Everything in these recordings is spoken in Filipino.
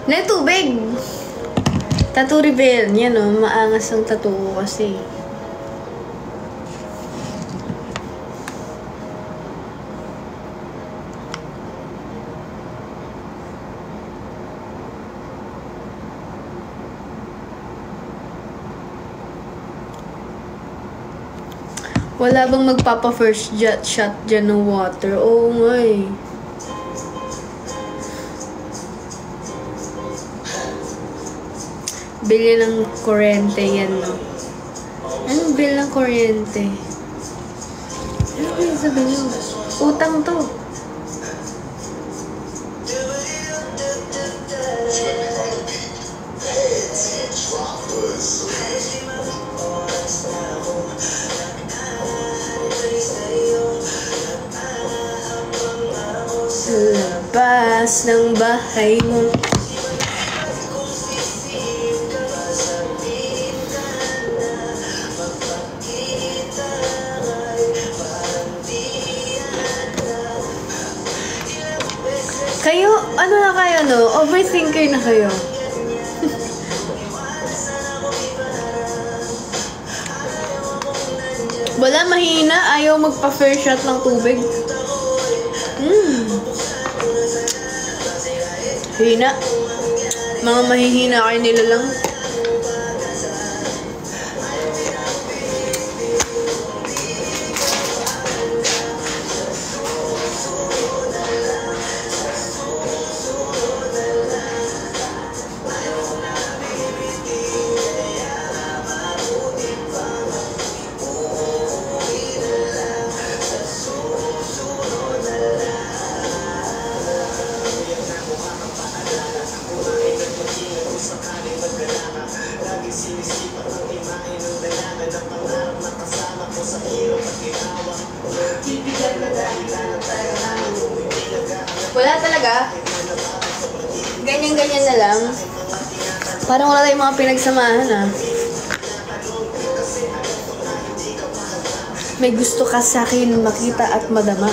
Na tubig! Tattoo reveal. Yan o, maangas ang tattoo ko kasi. Wala bang magpapa-first shot dyan ng water? Oo nga eh. Bili ng kuryente yan, no? Anong bill ng kuryente? Ano ba yung sabihin nyo? Utang to. Labas ng bahay mo. Kayo, ano na kayo, no? Overthinker na kayo. Wala, mahina. Ayaw magpa-fair shot ng tubig. Hina. Mga mahihina kayo nila lang. Wala talaga. Ganyan-ganyan na lang. Parang wala tayong mga pinagsamahan, ah. May gusto ka sa akin makita at madama.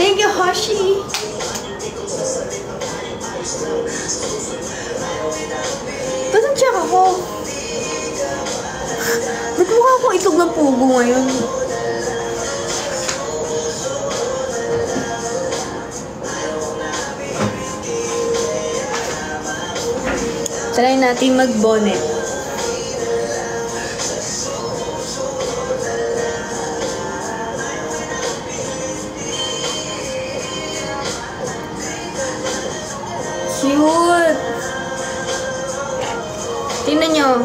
Thank you, Hoshi! Ba't ang check ako? Ba't mukha akong itog ng pugo ngayon? Try natin mag-bonnet. Cute! Tingnan nyo.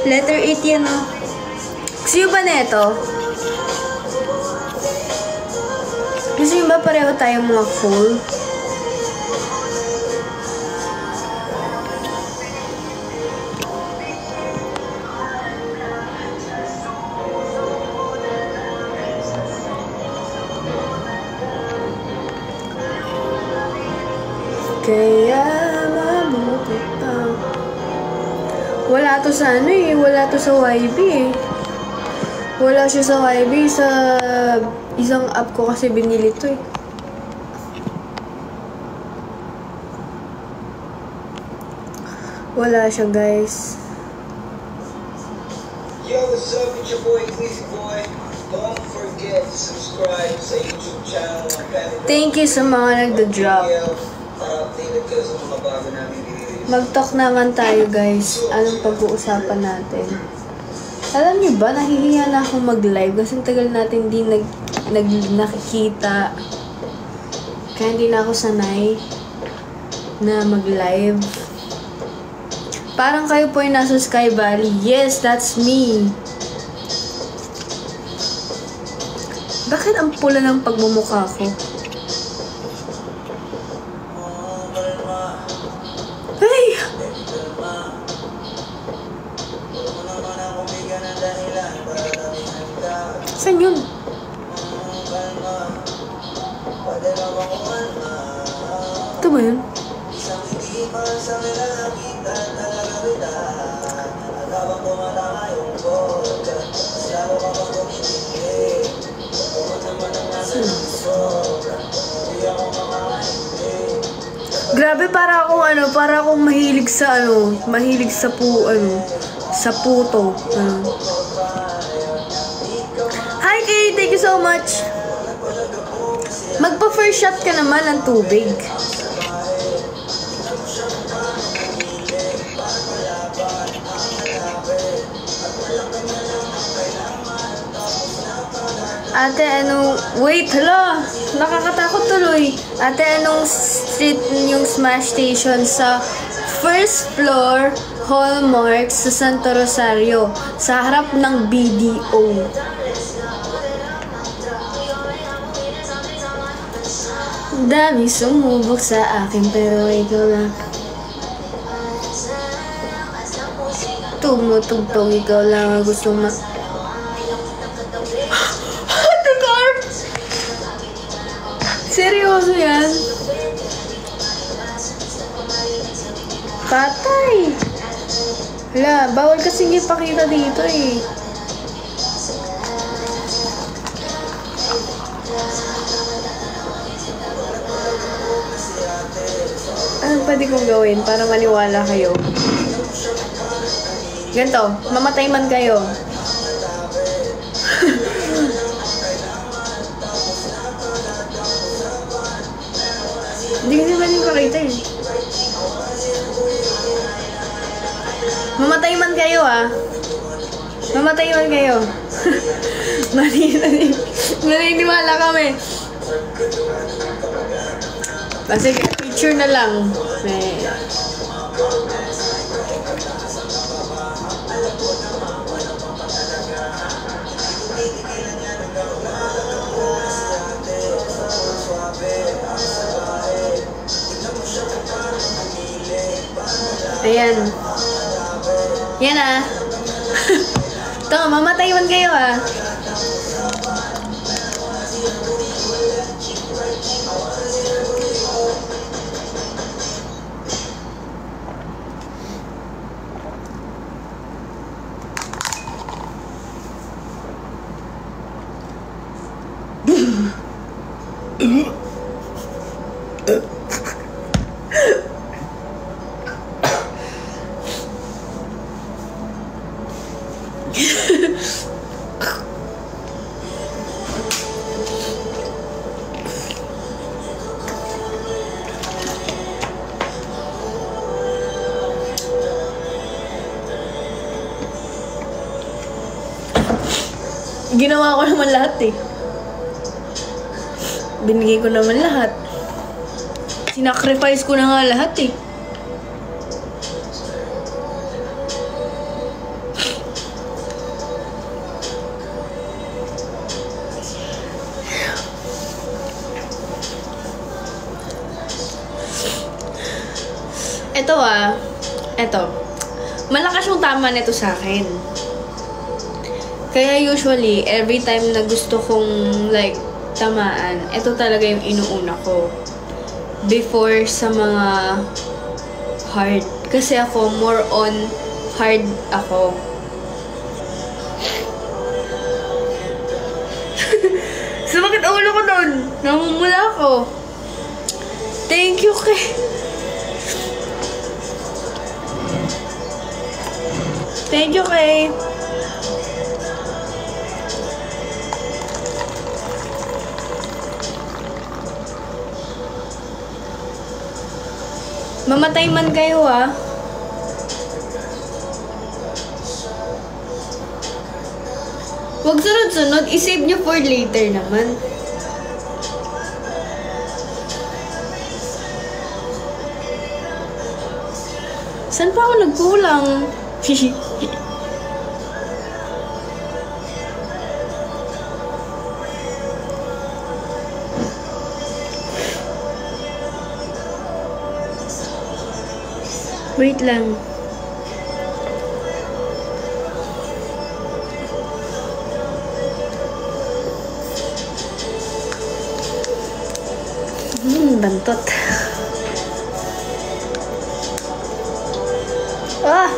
Letter 8 yan, oh. Gusto nyo ba neto? Gusto nyo ba pareho tayong mga full? Kaya mabuti pa. Wala to sa ano eh. Wala to sa YB eh. Wala siya sa YB. Sa isang app ko kasi binili to eh. Wala siya, guys. Yo, what's up? It's your boy, Queasy Boy. Don't forget to subscribe sa YouTube channel. Thank you sa mga nagda-drop. Mag-talk naman tayo, guys. Anong pag-uusapan natin? Alam niyo ba, nahihiya na akong mag-live kasi tagal natin di nakikita. Kaya hindi na ako sanay na mag-live. Parang kayo po yung nasa Sky Valley. Yes, that's me. Bakit ang pula ng pagmumukha ko? Hey! Saan yun? Ito ba yun? Grabe, para akong mahilig sa sa puto. Hi Kay, thank you so much. Magpa-first shot ka naman ng tubig. Ate, wait, hala, nakakatakot tuloy. Ate, anong street yung Smash Station sa first floor Hallmark sa Santo Rosario, sa harap ng BDO. Dami sumubok sa akin, pero ikaw lang. Tumutugtog, ikaw lang ang gusto seryoso yan? Patay! Hala, bawal kasing ipakita dito eh. Ano pwede kong gawin para maniwala kayo? Ganto, mamatay man kayo. Hindi kasi pwede pakita eh. Mamatay man kayo ah. Mamatay man kayo. Naniniwala kami. Kasi picture na lang. Ayan. Yan ah. Ito, mamatay man kayo ah. Ginawa ko naman lahat eh. Binigay ko naman lahat. Sinacrifice ko na nga lahat eh. Ito ah. Ito. Malakas yung tama nito sa akin. Kaya usually, every time na gusto kong like tamaan, ito talaga yung inuuna ko. Before sa mga hard. Kasi ako, more on hard ako. Sumakit ulo ko doon. Namumula ako. Thank you kay... Thank you kay... Mamatay man kayo ah. Huwag sunod-sunod, isave nyo for later naman. Saan pa ako nagkulang? Wait lang. Bantot. Ah!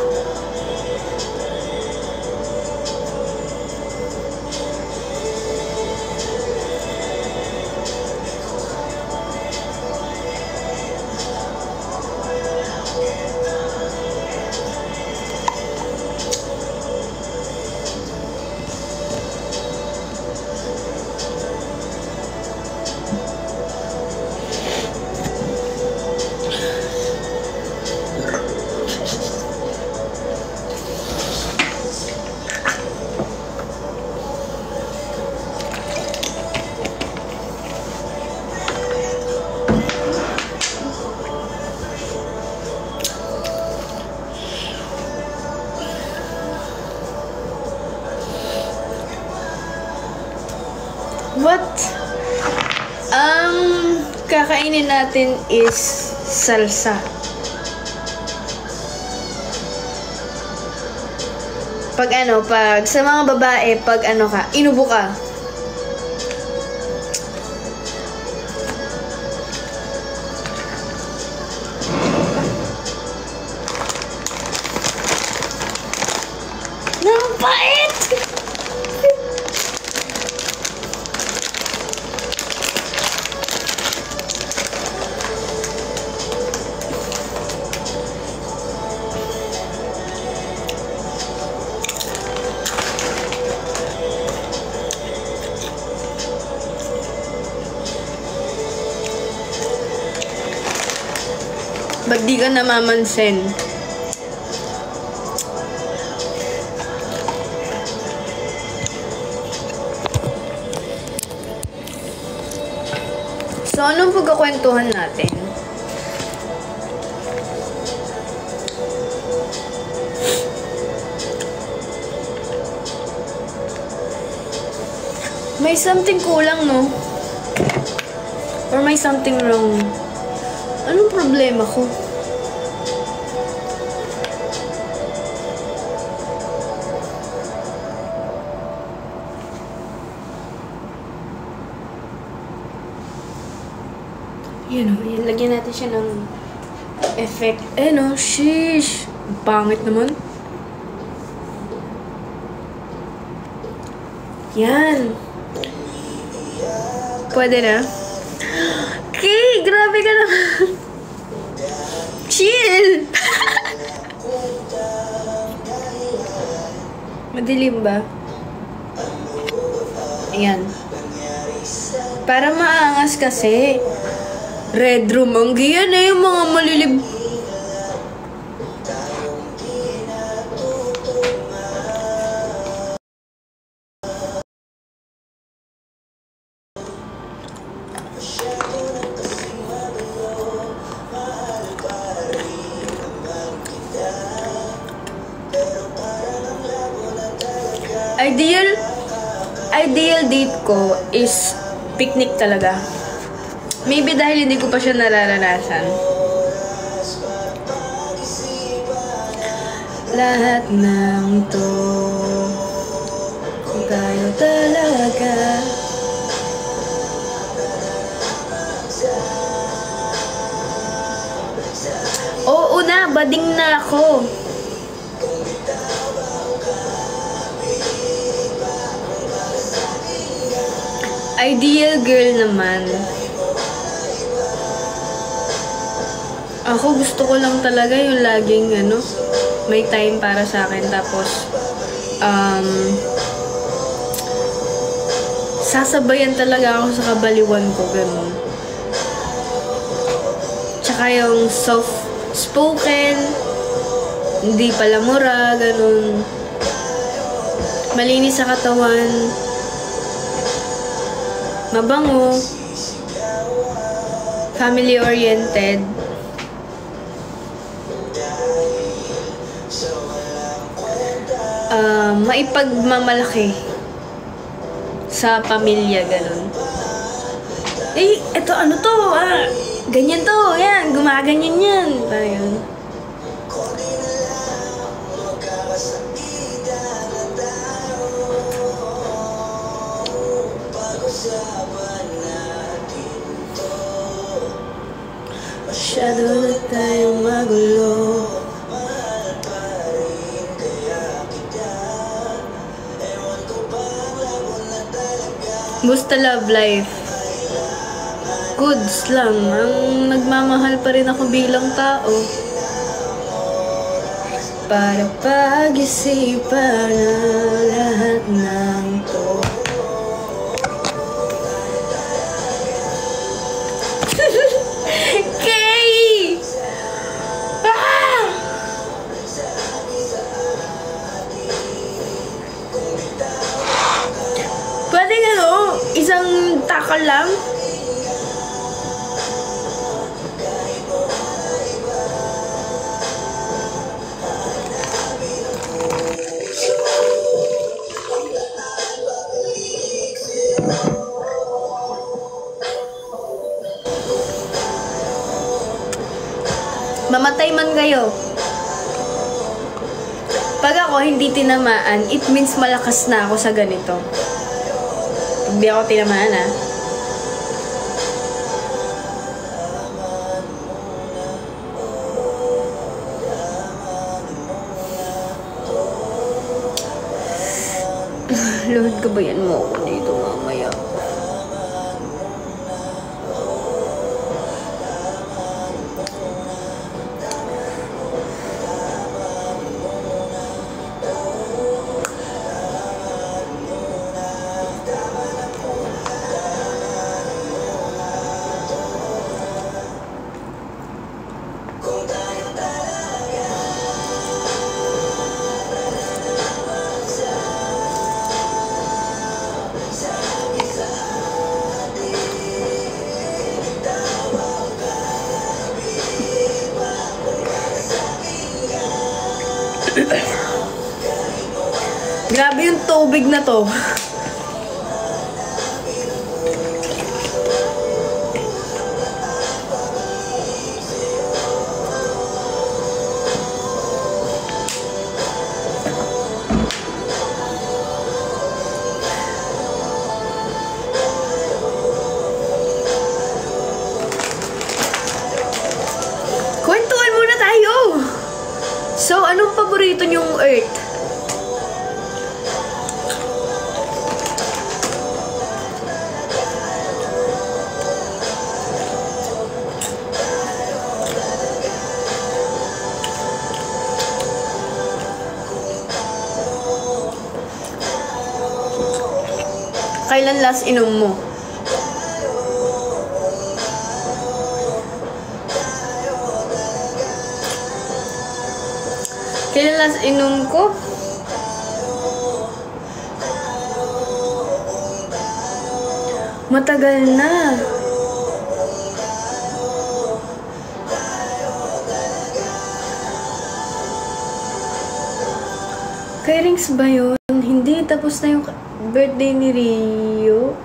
What? Ang kakainin natin is salsa. Pag sa mga babae, pag inubo ka. Nang pait! Ba't di ka namamansin? So, anong pagkakwentuhan natin? May something kulang, no? Or may something wrong? Anong problema ko? Lagyan natin siya ng effect. Sheesh! Pangit naman. Yan. Pwede na? Okay, grabe ka naman. Chill! Madilim ba? Ayan. Para maangas kasi. Red room. Ang giyan yung mga malilib. Ideal date ko is picnic talaga. Maybe dahil hindi ko pa siya nararanasan. Lahat ng to kung tayo talaga. Oo na, bading na ako. Ideal girl naman. Ako gusto ko lang talaga yung laging may time para sa akin, tapos sasabayan talaga ako sa kabaliwan ko, ganun. Tsaka yung soft spoken, hindi palamura, ganun. Malinis sa katawan, mabango, family-oriented. Maipagmamalaki sa pamilya, ganun. Eto to, ganyan to, yan, gumaganyan yan. Parang yun. Masyado na tayong magulo. Musta love life? Goods lang. Ang nagmamahal pa rin ako bilang tao. Para pag-isipan na lahat ng to. Kay! Pwede isang takal lang? mamatay man kayo. Pag ako hindi tinamaan, it means malakas na ako sa ganito. Hindi ako tinamaan, ha? Lord, gabayan mo ako dito mamaya. Grabe yung tubig na to. Kwentuhan muna tayo. So, anong paborito niyong Earth? Kailan last inom mo? Kailan last inom ko? Matagal na. Kay Rings ba yun? Hindi, tapos na yung birthday ni Rio.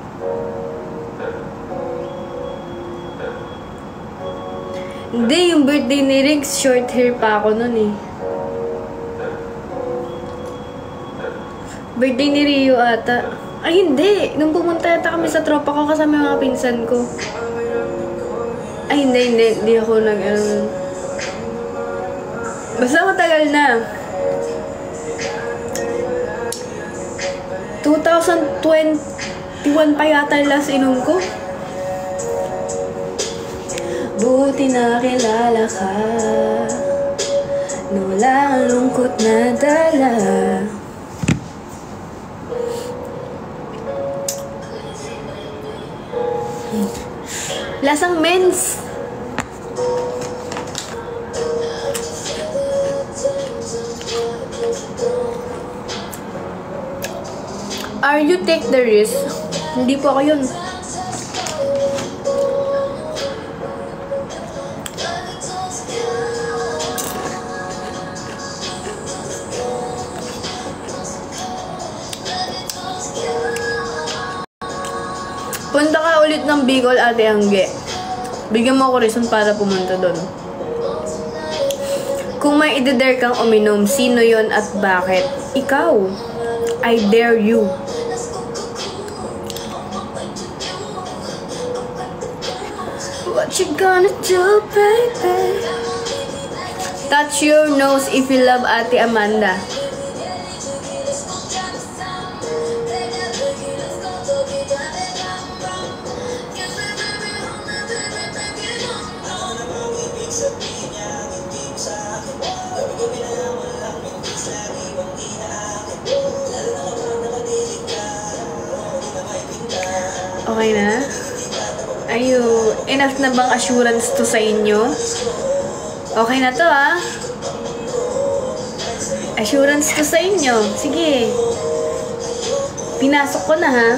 Hindi, yung birthday ni Rings, short hair pa ako nun eh. Birthday ni Rio ata. Ay, hindi. Nung pumunta yata kami sa tropa ko kasama yung mga pinsan ko. Ay, hindi ako basta matagal na. 2021 pa yata yung last inom ko. Buti na kilala ka na wala ang lungkot na dala. Lasang mens. Are you take the risk? Hindi po ako yun. Punta ka ulit ng Bicol, Ate Angge. Bigyan mo ako reason para pumunta doon. Kung may i-dare kang uminom, sino yon at bakit? Ikaw. I dare you. What you gonna do, baby? Touch your nose if you love Ate Amanda. Okay na? Enough na bang assurance to sa inyo? Okay na to, ha? Assurance to sa inyo. Sige. Pinasok ko na, ha?